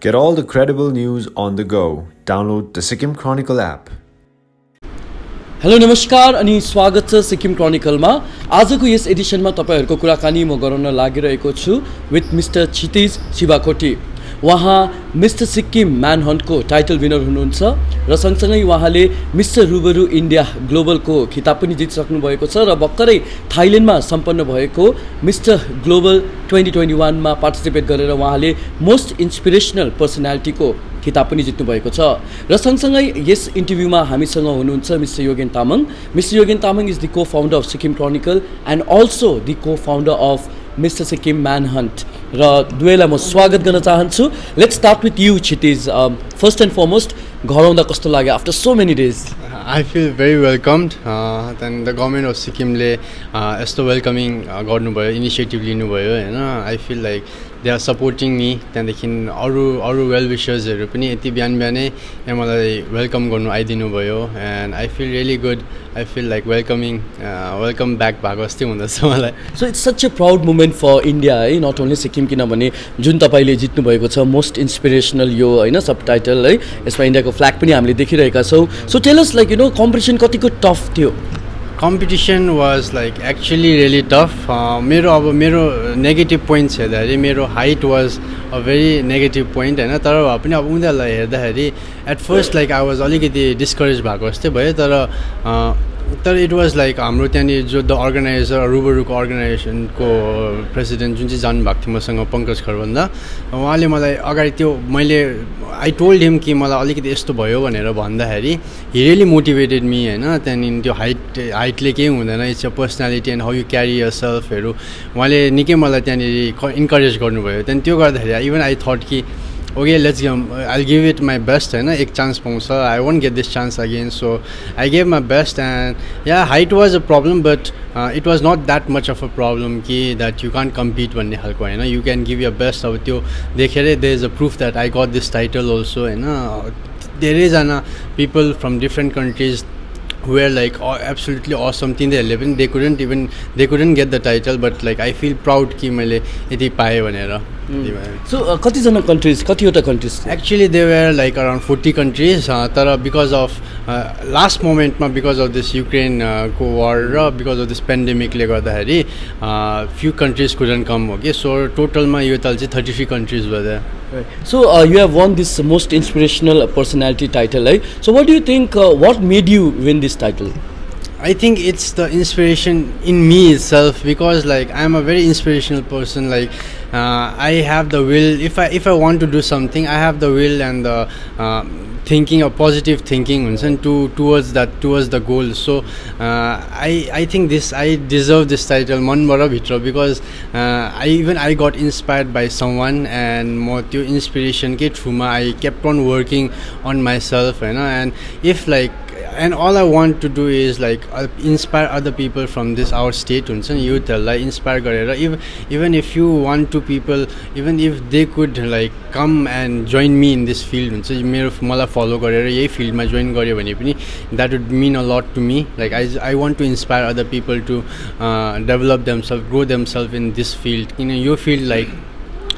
Get all the credible news on the go. Download the Sikkim Chronicle app. Hello नमस्कार अनि स्वागत छ सिक्किम क्रोनिकलमा। आजको यस एडिसनमा तपाईहरुको कुराकानी म गराउन लागिरहेको छु विथ मिस्टर क्षितिज शिवाकोटी। उहाँ मिस्टर सिक्किम म्यानहन्टको टाइटल विनर हुनुहुन्छ र सँगसँगै उहाँले मिस्टर रुबरु इन्डिया ग्लोबलको खिताब पनि जितिसक्नु भएको छ र भर्खरै थाइल्यान्डमा सम्पन्न भएको मिस्टर ग्लोबल 2021 मा पार्टिसिपेट गरेर उहाँले मोस्ट इन्स्पिरेसनल पर्सनालिटीको खिताब पनि जित्नु भएको छ र सँगसँगै यस इन्टरभ्यूमा हामीसँग हुनुहुन्छ mister Yogen Tamang. Mister Yogen Tamang is the co-founder of Sikkim Chronicle and also the co-founder of mister Sikkim Manhunt र दुवैलाई म स्वागत गर्न चाहन्छु। Let's start with you Kshitij. First and foremost घर आउँदा कस्तो लाग्यो after so many days? I feel very welcomed. Then the government of Sikkim le यस्तो वेलकमिङ गर्नुभयो, इनिसिएटिभ लिनुभयो हैन। I feel like they are supporting me. त्यहाँदेखि अरू वेल विशर्सहरू पनि यति बिहान बिहानै यहाँ मलाई वेलकम गर्नु आइदिनु भयो and I feel really good. I feel like welcome back भएको जस्तै हुँदैछ मलाई। So it's such a proud moment for India है, नट ओन्ली सिक्किम, किनभने जुन तपाईँले जित्नु भएको छ मोस्ट इन्सपिरेसनल यो होइन सब टाइटल है, यसमा इन्डियाको फ्ल्याग पनि हामीले देखिरहेका छौँ। So tell us like competition कतिको टफ थियो? Competition was like actually really tough. मेरो नेगेटिभ पोइन्ट्स हेर्दाखेरि मेरो height was a very negative point होइन। तर भए पनि अब उनीहरूलाई हेर्दाखेरि at first like I was अलिकति डिस्करेज भएको जस्तै भयो। तर इट वाज लाइक हाम्रो त्यहाँनिर जो द अर्गनाइजर रुबरुको अर्गनाइजेसनको प्रेसिडेन्ट जुन चाहिँ जानुभएको थियो मसँग, पङ्कज खरबन्दा, उहाँले मलाई अगाडि त्यो मैले आई टोल्ड हिम कि मलाई अलिकति यस्तो भयो भनेर भन्दाखेरि हि रियली मोटिभेटेड मी होइन। त्यहाँदेखि त्यो हाइटले केही हुँदैन, it's a personality and how you carry your सेल्फहरू उहाँले निकै मलाई त्यहाँनिर इन्करेज गर्नुभयो। त्यहाँदेखि त्यो गर्दाखेरि इभन आई थट कि okay let's I give it my best होइन, एक चान्स पाउँछ, I won't get this chance again. So I gave my best and yeah height was a problem but it was not that much of a problem कि that you can't compete भन्ने खालको होइन। You can give your best. अब त्यो देखेरै there is a proof that I got this title also होइन। धेरैजना people from different countries were like absolutely awesome. तिनीहरूले पनि they couldn't get the title but like I feel proud कि मैले यति पाएँ भनेर। सो कतिजना कन्ट्रिज, कतिवटा countries? Actually they were like around 40 countries. तर बिकज अफ लास्ट मोमेन्टमा बिकज अफ दिस युक्रेनको वार र बिकज अफ दिस पेन्डेमिकले गर्दाखेरि फ्यु कन्ट्रिज कुडन्ट कम हो कि। सो टोटलमा यो ताल चाहिँ 33 कन्ट्रिज भयो there. So you have won this most inspirational personality title, right? So what do you think, what made you win this title? I think it's the inspiration in me itself because like I'm a very inspirational person. Like I have the will. If I want to do something, I have the will and the thinking, a positive thinking towards the goal. So I think I deserve this title manbara bhitra because I got inspired by someone and mo tyo inspiration ke through ma I kept on working on myself, you know. And if like and all I want to do is like inspire other people from this our state huncha ni youth like inspire garera even if you want to people, even if they could like come and join me in this field huncha mero मलाई follow गरेर यही field मा join गर्यो भने पनि that would mean a lot to me. Like I want to inspire other people to develop themselves, grow themselves in this field. You know, यो field like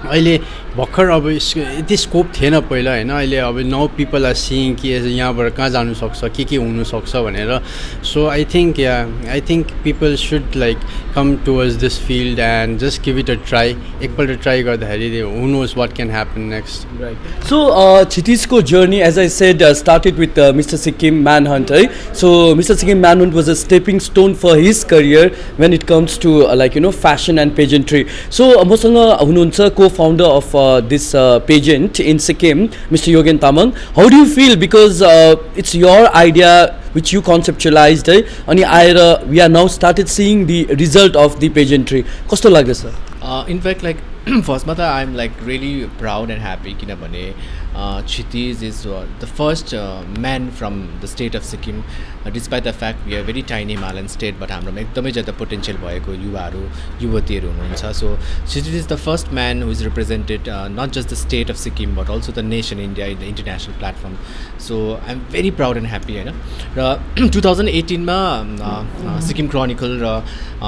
अहिले भर्खर अब यति स्कोप थिएन पहिला होइन। अहिले अब नाउ पिपल आर सिइङ कि यहाँबाट कहाँ जानुसक्छ, के हुनुसक्छ भनेर। So I think people should like come towards this field and just give it a try. एकपल्ट ट्राई गर्दाखेरि who knows what can happen next. Right. So क्षितिजको journey as I said started with mister Sikkim Manhunt है। So mister Sikkim Manhunt was a stepping stone for his career when it comes to like fashion and pageantry. So मसँग हुनुहुन्छ co-founder of this pageant in Sikkim, Mr. Yogan Tamang. How do you feel? Because it's your idea which you conceptualized, and we are now started seeing the result of the pageantry. Kasto लाग्दैछ? In fact, like first matter, I'm like really proud and happy किनभने Tseteej is the first man from the state of Sikkim, despite the fact we are very tiny Himalayan state, but हाम्रोमा एकदमै ज्यादा potential भएको युवाहरू युवतीहरू हुनुहुन्छ. So Tseteej is the first man who is represented not just the state of Sikkim but also the nation India in the international platform. So I'm very proud and happy हैन. र 2018 मा Sikkim Chronicle र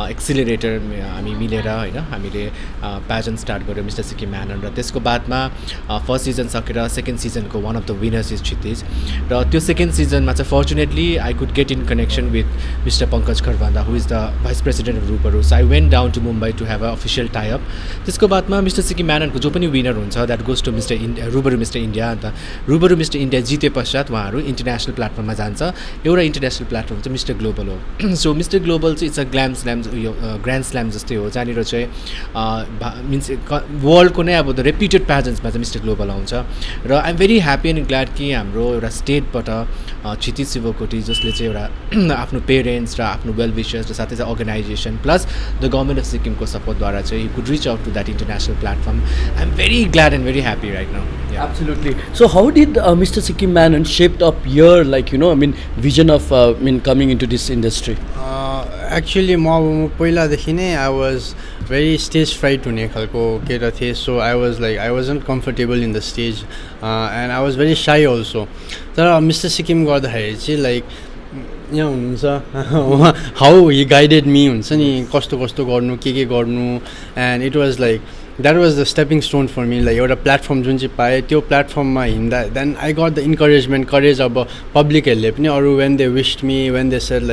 accelerator हामी मिलेर हैन हामीले Pageants start गर्यो mister Sikkim Manhunt र त्यसको बादमा फर्स्ट सिजन सकेर सेकेन्ड सिजनको one of the winners is Kshitij र त्यो सेकेन्ड सिजनमा चाहिँ fortunately I could get in connection with mister Pankaj Kharbanda who is the vice president of Rubaru so I went down to Mumbai to have a official tie-up त्यसको बादमा mister Sikkim म्यानहन्टको जो पनि winner हुन्छ that goes to Rubaru mister India अन्त रुबरू mister India जिते पश्चात उहाँहरू इन्टरनेसनल प्लेटफर्ममा जान्छ एउटा इन्टरनेसनल प्लेटफर्म चाहिँ मिस्टर ग्लोबल हो सो मिस्टर ग्लोबल चाहिँ इट्स अ ग्रान्ड स्ल्याम जस्तै हो जहाँनिर चाहिँ मिन्स वर्ल्डको नै अब द रेप्युटेड प्याजेन्ट्समा चाहिँ मिस्टर ग्लोबल आउँछ र I am very happy and glad कि हाम्रो एउटा स्टेटबाट क्षितिज शिवकोटी जसले चाहिँ एउटा आफ्नो पेरेन्ट्स र आफ्नो वेल विशर्स र साथै चाहिँ organisation plus the government of सिक्किमको सपोर्टद्वारा चाहिँ you could reach out to that international platform I am very glad and very happy right now Absolutely. So how did Mr. Sikkim Manhunt shaped up your vision of coming into this industry? Actually म पहिलादेखि नै I was very stage fright हुने खालको केटा थिएँ so I wasn't comfortable in the stage and I was very shy also. तर mister Sikkim गर्दाखेरि चाहिँ यहाँ हुनुहुन्छ how he guided me हुन्छ नि कस्तो कस्तो गर्नु के गर्नु and it was that was the stepping stone for me एउटा प्लेटफर्म जुन चाहिँ पाएँ त्यो प्लेटफर्ममा हिँड्दा then I got the encouragement courage अब पब्लिकहरूले पनि अरू when they wished me when they said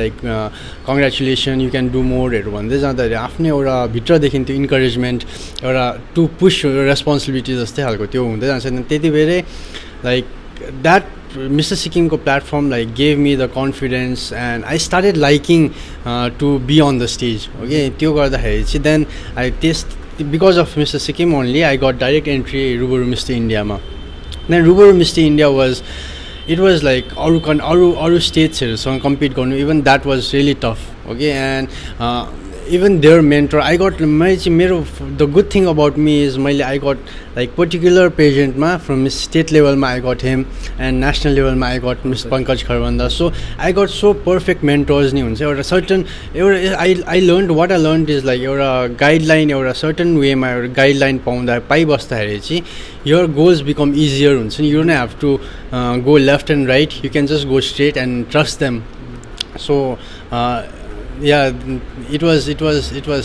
congratulations you can do more हरू भन्दै जाँदाखेरि आफ्नै एउटा भित्रदेखि त्यो इन्करेजमेन्ट एउटा टु पुश रेस्पोन्सिबिलिटी जस्तै खालको त्यो हुँदै जान्छ त्यति बेरै that Mr. Sikkimको platform gave me the confidence and I started liking to be on the stage. Okay, त्यो गर्दाखेरि चाहिँ then I because of Mr. Sikkim only I got direct entry Rubaru Mr India then Rubaru Mr India was अरू स्टेट्सहरूसँग compete गर्नु even that was really tough. Okay, and even their mentor I got the good thing about me is I got particular pageant from state level I got him and national level I got Mr. Pankaj Kharbanda, so I got so perfect mentors ni huncha एउटा certain I learned what I learned is एउटा guideline एउटा certain way मा एउटा guideline पाउँदा पाइबस्दाखेरि चाहिँ your goals become easier हुन्छ नि you don't have to go left and right, you can just go straight and trust them. So yeah, it was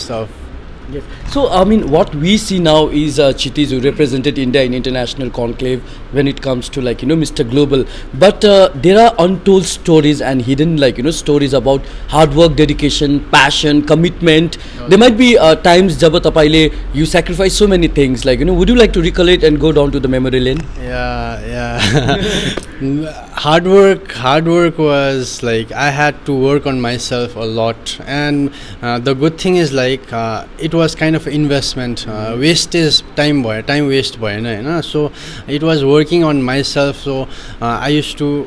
tough. Yes. So what we see now is Kshitij who represented India in international conclave when it comes to Mr. Global, but there are untold stories and hidden stories about hard work, dedication, passion, commitment. There might be times jab tapaile you sacrifice so many things would you like to recollect and go down to the memory lane? Yeah hard work was I had to work on myself a lot, and the good thing is it was kind of investment, wastage time waste bhayen हैन, so it was working on myself. So I used to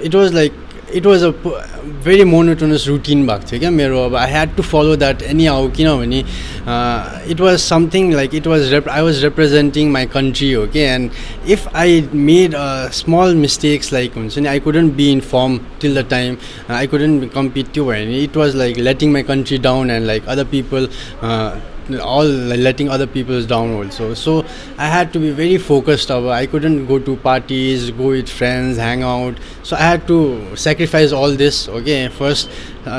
it was a very monotonous routine भएको थियो क्या मेरो अब I had to follow that anyhow किनभने it was something I was representing my country, okay, and if I made small mistakes हुन्छ नि I couldn't be informed till the time I couldn't compete त्यो भयो नि it was letting my country down and other people all letting other people down also. So I had to be very focused. I couldn't go to parties, go with friends, hang out. So I had to sacrifice all this. Okay, first,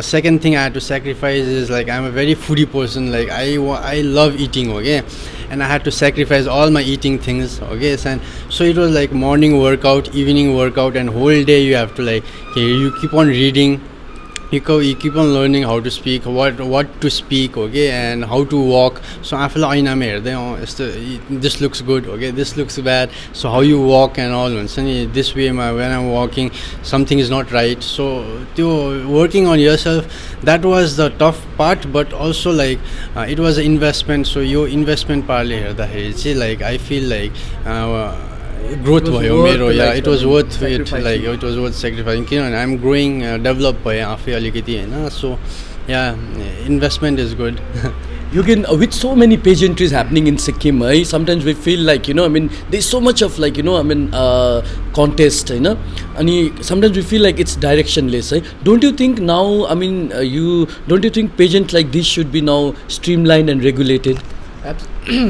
second thing I had to sacrifice is I'm a very foodie person. I love eating. Okay, and I had to sacrifice all my eating things. Okay, so it was morning workout, evening workout, and whole day you have to you keep on reading. You keep on learning how to speak, what to speak, okay, and how to walk. So I feel this looks good, okay, this looks bad. So how you walk and all. This way, when I'm walking, something is not right. So working on yourself, that was the tough part. But also it was an investment. So your investment part I feel growth भयो मेरो it was worth it it was worth sacrificing किनभने I'm growing develop भएँ आफै अलिकति हैन, so yeah, investment is good. Yougan, with so many pageantries happening in Sikkim, sometimes we feel there's so much of contest, and sometimes we feel it's directionless. Don't you think now, don't you think pageant like this should be now streamlined and regulated?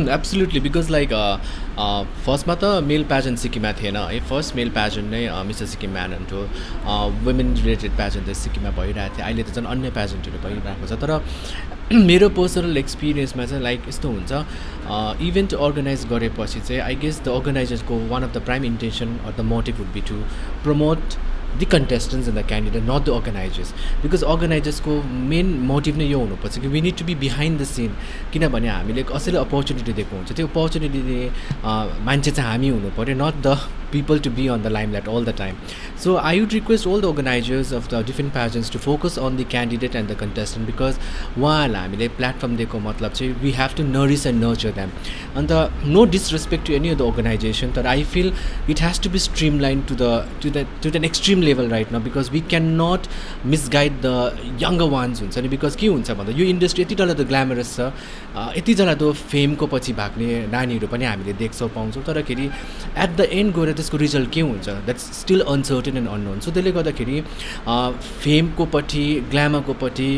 Absolutely, because फर्स्टमा त मेल pageant सिक्किममा थिएन है, first male pageant नै mister Sikkim म्यानहन्ट हो, women related pageant चाहिँ सिक्किममा भइरहेको थियो, अहिले त झन् अन्य प्याजेन्टहरू भइरहेको छ. तर मेरो पर्सनल एक्सपिरियन्समा चाहिँ लाइक यस्तो हुन्छ इभेन्ट अर्गनाइज गरेपछि चाहिँ आई गेस द अर्गनाइजर्सको one of the prime intention or the motive would be to promote the contestants and the candidate, not the organizers, because organizers को main motive नै यो हुनुपर्छ कि we need to be behind the scene किनभने हामीले कसैले opportunity दिएको हुन्छ त्यो अपर्च्युनिटी दिने मान्छे चाहिँ हामी हुनु पर्यो, not the people to be on the limelight all the time. So I would request all the organizers of the different pageants to focus on the candidate and the contestant, because उहाँहरूलाई हामीले platform दिएको मतलब चाहिँ we have to nourish and nurture them. And no disrespect to any of the organization, but I feel it has to be streamlined to the extreme level right now, because we cannot misguide the younger ones हुन्छ नि. Because के हुन्छ भन्दा यो industry यति डरलाग्दो glamorous छ, यति डरलाग्दो फेमको पछि भाग्ने नानीहरू पनि हामीले देख्छौँ पाउँछौँ, तर खेरि एट द एन्ड गएर त्यसको रिजल्ट के हुन्छ that's still uncertain and unknown. So त्यसले गर्दाखेरि फेमको पट्टि ग्ल्यामरको पट्टि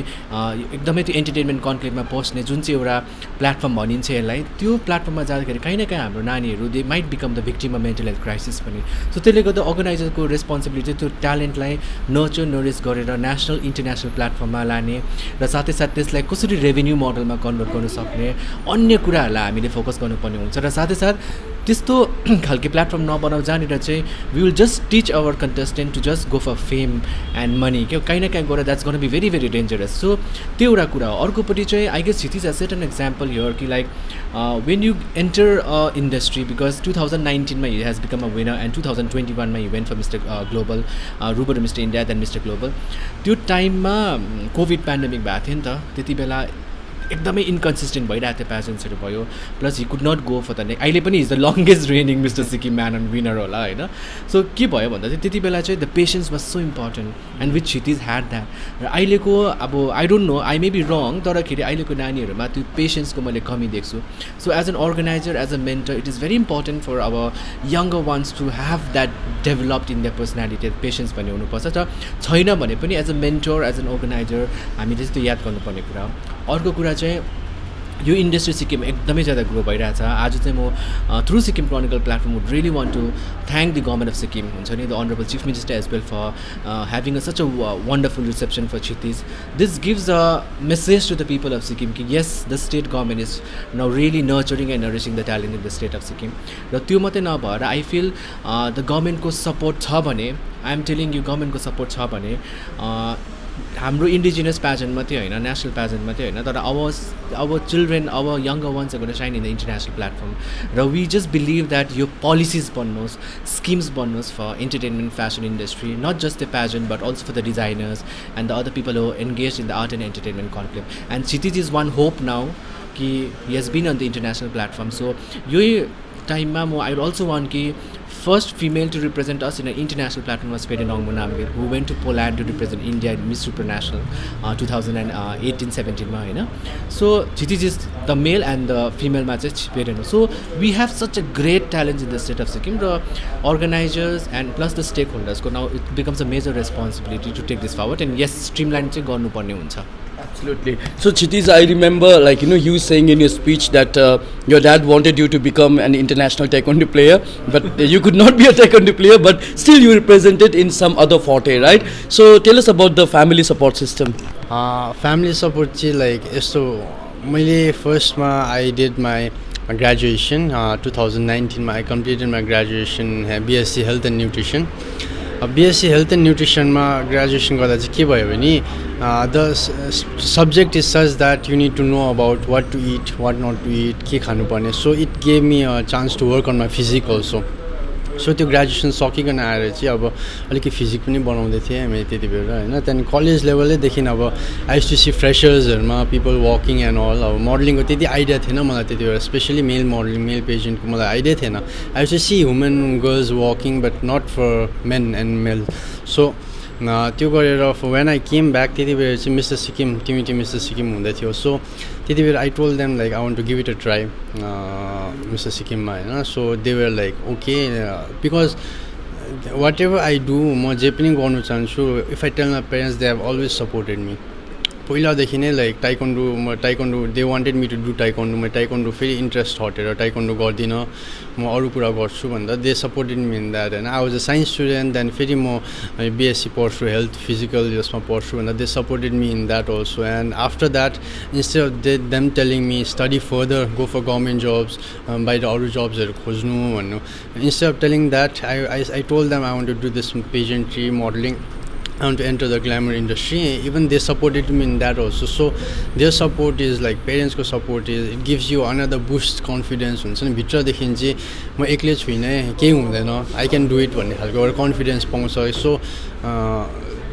एकदमै त्यो इन्टरटेनमेन्ट कन्क्लेभमा पस्ने जुन चाहिँ एउटा प्लेटफर्म भनिन्छ यसलाई, त्यो प्लेटफर्ममा जाँदाखेरि कहीँ न कहीँ हाम्रो नानीहरू they might become the victim of mental health crisis पनि. सो त्यसले गर्दा अर्गनाइजरको रेस्पोन्सिबिलिटी त्यो ट्यालेन्टलाई नरिस गरेर नेसनल इन्टरनेसनल प्लेटफर्ममा लाने र साथै साथ त्यसलाई कसरी रेभेन्यू मोडलमा कन्भर्ट गर्न सक्ने अन्य कुराहरूलाई हामीले फोकस गर्नुपर्ने हुन्छ. र साथै साथ त्यस्तो खालको प्लेटफर्म नबनाऊ जहाँनिर चाहिँ we will just teach our contestant to just go for fame and money, क्या कहीँ न कहीँ गएर that's gonna be very very dangerous. So त्यो एउटा कुरा हो. अर्कोपट्टि चाहिँ I guess it is a set an example here कि like when you enter a industry, because 2019 मा he has become a winner and 2021 मा he went for mister Global, Rubaru mister India then mister global. त्यो टाइममा covid pandemic भएको थियो नि त, त्यति बेला एकदमै इन्कन्सिस्टेन्ट भइरहेको थियो, प्याजेन्ट्सहरू भयो, plus he could not go for the अहिले पनि is the longest reigning mister Sikkim man and winner होला होइन. सो के भयो भन्दा चाहिँ त्यति बेला चाहिँ the patience was so important and with Kshitij had that. र अहिलेको अब I don't know, I may be wrong, तर खेरि अहिलेको नानीहरूमा त्यो पेसेन्सको मैले कमी देख्छु. So as an organizer, as a mentor, it is very important for अब younger ones to have that developed in the personality, patience भन्ने हुनुपर्छ. र छैन भने पनि as a mentor, as an organizer हामीले चाहिँ त्यो याद गर्नुपर्ने कुरा हो. अर्को कुरा चाहिँ यो इन्डस्ट्री सिक्किम एकदमै ज्यादा ग्रो भइरहेछ. आज चाहिँ म through Sikkim Chronicle platform would really want to thank the government of Sikkim हुन्छ नि, the honourable chief minister as well for having a such a wonderful reception for Kshitij. This gives a message to the people of Sikkim कि yes the state government is now really nurturing and nourishing the talent in the state of Sikkim. र त्यो मात्रै नभएर I feel the गभर्मेन्टको support छ भने, I am telling you गभर्मेन्टको support छ भने हाम्रो इन्डिजिनियस प्याजेन्ट मात्रै होइन, नेसनल प्याजेन्ट मात्रै होइन, तर अब चिल्ड्रेन, अब younger ones are gonna shine in the international platform. र वी जस्ट बिलिभ द्याट यो पोलिसिज बन्नुहोस्, स्किम्स बन्नुहोस् for entertainment fashion industry, not just the pageant but also for the designers and the other people who engage in the art and entertainment conclave. And Kshitij is one hope now कि he has been on the international platform. So यही टाइममा म I would also want कि first female to represent us in an international platform was Pvt Namgir, who went to Poland to represent India in Miss Supranational 2018-17 ma haina. So Tseteej is the male and the female matches Pvt. So we have such a great talent in the state of Sikkim. The organizers and plus the stakeholders, now it becomes a major responsibility to take this forward, and yes, streamline चाहिँ गर्नुपर्ने हुन्छ. Absolutely. So Tseteej, I remember, like, you know, you saying in your speech that your dad wanted you to become an international taekwondo player, but you could not be a taekwondo player, but still you represented in some other forte, right? So tell us about the family support system. Family support चाहिँ like यस्तो, मैले फर्स्टमा I did my graduation 2019 मा I completed my graduation BSc Health and Nutrition. BSc Health and Nutrition मा graduation गर्दा चाहिँ के भयो भने the subject is such that you need to know about what to eat, what not to eat, के खानुपर्ने. So it gave me a chance to work on my physique also. So त्यो graduation सकिकन आएर चाहिँ अब अलिकति physique पनि बनाउँदै थिएँ मैले त्यति बेला होइन. त्यहाँदेखि कलेज लेभलैदेखि अब आई युज्ड टु सी फ्रेसर्सहरूमा पिपल वकिङ एन्ड अल. अब मोडलिङको त्यति आइडिया थिएन मलाई त्यति बेला, स्पेसली मेल मोडलिङ, मेल पेजेन्टको मलाई आइडिया थिएन. I used to see women girls walking but not for men and male. So त्यो गरेर वेन आई केम ब्याक त्यति बेला चाहिँ मिस्टर सिक्किम, टिमी मिस्टर सिक्किम हुँदै थियो. सो त्यति बेला I told them like I want to give it a try mister सिक्किममा होइन. So they were like okay, because whatever I do, म जे पनि गर्नु चाहन्छु, if I tell my parents they have always supported me. पहिलादेखि नै like taekwondo they wanted me to do taekwondo taekwondo फेरि इन्ट्रेस्ट हटेर ताइक्वान्डो गर्दिनँ म अरू कुरा गर्छु भन्दा they supported me in that होइन I was a science student then फेरि म बिएससी पढ्छु हेल्थ फिजिकल यसमा पढ्छु भन्दा they supported me in that also and after that instead of them telling me study further go for government jobs बाहिर अरू जब्सहरू खोज्नु भन्नु instead of telling that I told them I want to do this pageantry modeling, I want to enter the glamour industry. Even they supported me in that also. So their support is like parents ko support is it gives you another boost confidence हुन्छ नि भित्रदेखि चाहिँ म एक्लै छुइनँ केही हुँदैन I can do it भन्ने खालको एउटा कन्फिडेन्स पाउँछ so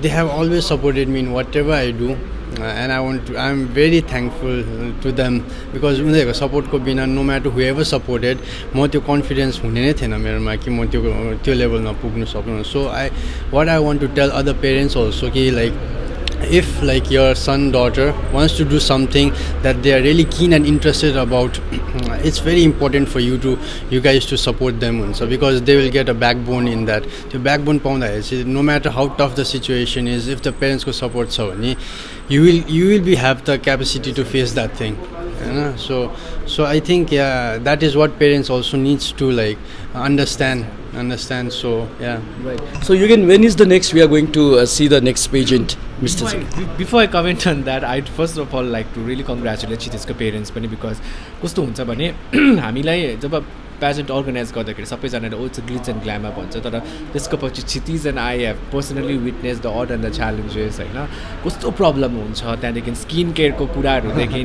they have always supported me in whatever I do. And I'm very thankful to them because उनीहरूको सपोर्टको बिना no matter whoever supported म त्यो कन्फिडेन्स हुने नै थिएन मेरोमा कि म त्यो लेभलमा पुग्नु सक्नु so what I want to tell other parents also कि like if like your son daughter wants to do something that they are really keen and interested about it's very important for you guys to support them also because they will get a backbone in that the backbone पाउँदाखेरि no matter how tough the situation is if the parents को support छ भने you will be have the capacity to face that thing so I think yeah that is what parents also needs to like understand so yeah right so Yougan when is the next we are going to see the next pageant Mr. Before I comment on that I'd first of all like to really congratulate Chitizko parents पनि because कस्तो हुन्छ भने हामीलाई जब pageant organize गर्दाखेरि सबैजनाले oh it's glitz and glamour भन्छ तर त्यसको पछि Kshitij and I have personally witness the odd and the challenges होइन कस्तो प्रब्लम हुन्छ त्यहाँदेखि स्किन केयरको कुराहरूदेखि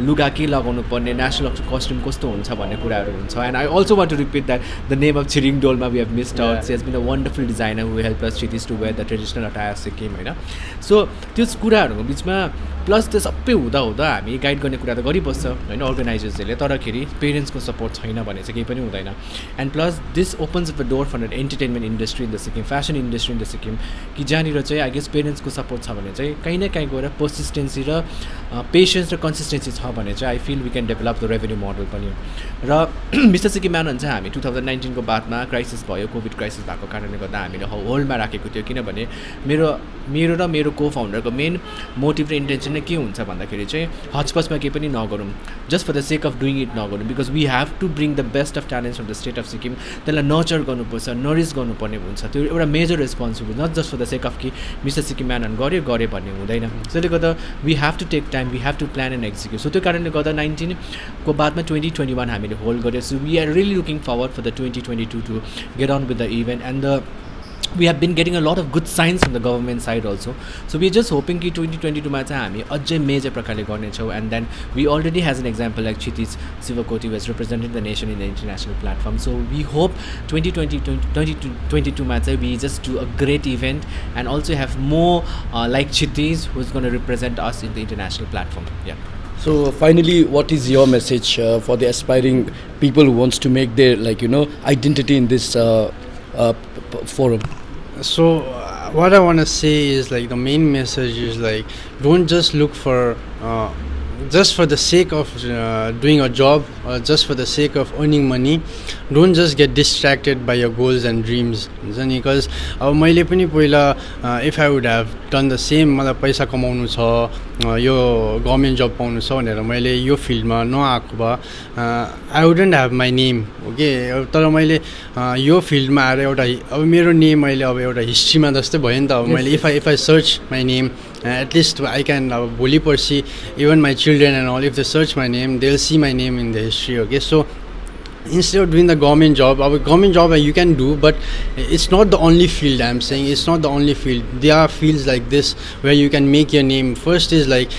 लुगा के लगाउनु पर्ने नेसनल कस्ट्युम कस्तो हुन्छ भन्ने कुराहरू हुन्छ and I also want to repeat that the name of Tshering Dolma we have missed out she has been a wonderful designer who help us Kshitij to wear the traditional attire Sikkim होइन सो त्यो कुराहरूको बिचमा plus त्यो सबै हुँदा हामी गाइड गर्ने कुरा त गरिबस्छ होइन अर्गनाइजर्सहरूले तरखेरि पेरेन्ट्सको सपोर्ट छैन भने चाहिँ केही पनि हुँदैन and plus this opens of the door for entertainment industry in the Sikkim fashion industry in the Sikkim कि जहाँनिर चाहिँ आई गेस पेरेन्ट्सको सपोर्ट छ भने चाहिँ कहीँ न कहीँ गएर पर्सिस्टेन्सी र पेसेन्स र कन्सिस्टेन्सी छ भने चाहिँ I feel we can develop the revenue model पनि र मिस्टर सिक्किम म्यानहन्ट चाहिँ हामी 2019को बादमा क्राइसिस भयो कोभिड क्राइसिस भएको कारणले गर्दा हामीले होल्डमा राखेको थियो किनभने मेरो र मेरो को फाउन्डरको मेन मोटिभ र इन्टेन्सन नै के हुन्छ भन्दाखेरि चाहिँ हचपचमा केही पनि नगरौँ just for the sake of doing it नगरौँ because we have to bring the best of talents from the state of Sikkim त्यसलाई नर्चर गर्नुपर्छ नरिच गर्नुपर्ने हुन्छ त्यो एउटा major responsibility not just for the sake of कि मिस्टर सिक्किम म्यानहन्ट गऱ्यो भन्ने हुँदैन त्यसले गर्दा we have to take time we have to plan and execute so त्यो कारणले गर्दा 19 को बादमा 2021 हामीले होल्ड गरेको so we are really looking forward for the 2022 to get on with the event and the we have been getting a lot of good signs from the government side also so we're just hoping कि 2022 मा चाहिँ हामी अझै major प्रकारले गर्नेछौँ and then we already has an example like Tseteej Shiwakoty was representing the nation in the international platform so we hope 2022 मा चाहिँ we just do a great event and also have more like Tseteej who's going to represent us in the international platform yeah so finally what is your message for the aspiring people who wants to make their like you know identity in this forum so what I want to say is like the main message is like don't just look for just for the sake of doing a job or just for the sake of earning money don't just get distracted by your goals and dreams because मैले पनि पहिला if I would have done the same मलाई पैसा कमाउनु छ यो government जब पाउनु छ भनेर मैले यो फिल्डमा नआएको भए I wouldn't have my name okay तर मैले यो फिल्डमा आएर एउटा अब मेरो नेम अहिले अब एउटा हिस्ट्रीमा जस्तै भयो नि त अब मैले if I search my name at least I can भोलि पर्सि even my children and all if they search my name they'll see my name in the history okay so instead of doing the government job you can do but it's not the only field I'm saying it's not the only field there are fields like this where you can make your name first is like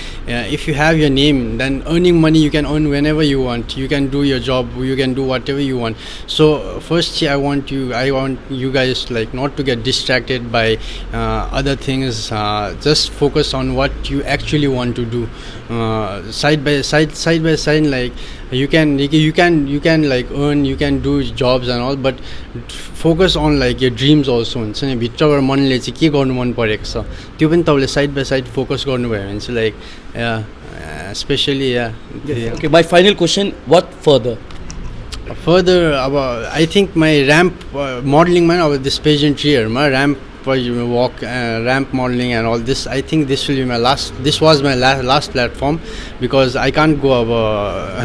if you have your name then earning money you can earn whenever you want you can do your job you can do whatever you want so first I want you guys like not to get distracted by other things just focus on what you actually want to do side by side like you can like earn you can do jobs and all but focus on like your dreams also हुन्छ नि भित्रबाट मनले चाहिँ के गर्नु मन परेको छ त्यो पनि तपाईले साइड बाइ साइड फोकस गर्नुभयो भने चाहिँ like specially okay my final question what further अब I think my ramp modeling मा अब this pageantryहरुमा ramp walk, ramp modeling and all this. I think this will be my last. This was my last platform, because I can't go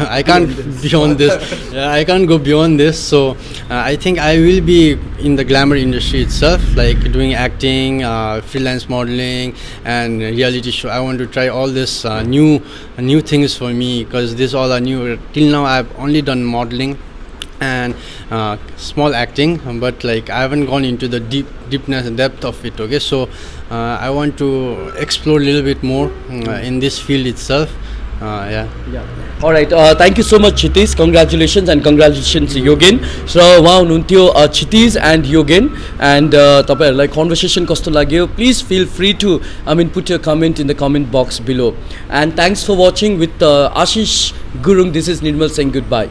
I can't beyond this. I can't go beyond this. So I think I will be in the glamour industry itself, like doing acting, freelance modeling, and reality show. I want to try all this new things for me, because these all are new. Till now, I've only done modeling and small acting, but like I haven't gone into the deepness and depth of it. Okay, so I want to explore a little bit more in this field itself. Yeah. All right. Thank you so much, Tseteej. Congratulations and congratulations, Yogan. So, wow, nuntio Tseteej and Yogan, and like conversation कस्तो लाग्यो? Please feel free to put your comment in the comment box below. And thanks for watching with Ashish Gurung. This is Nirmal saying goodbye.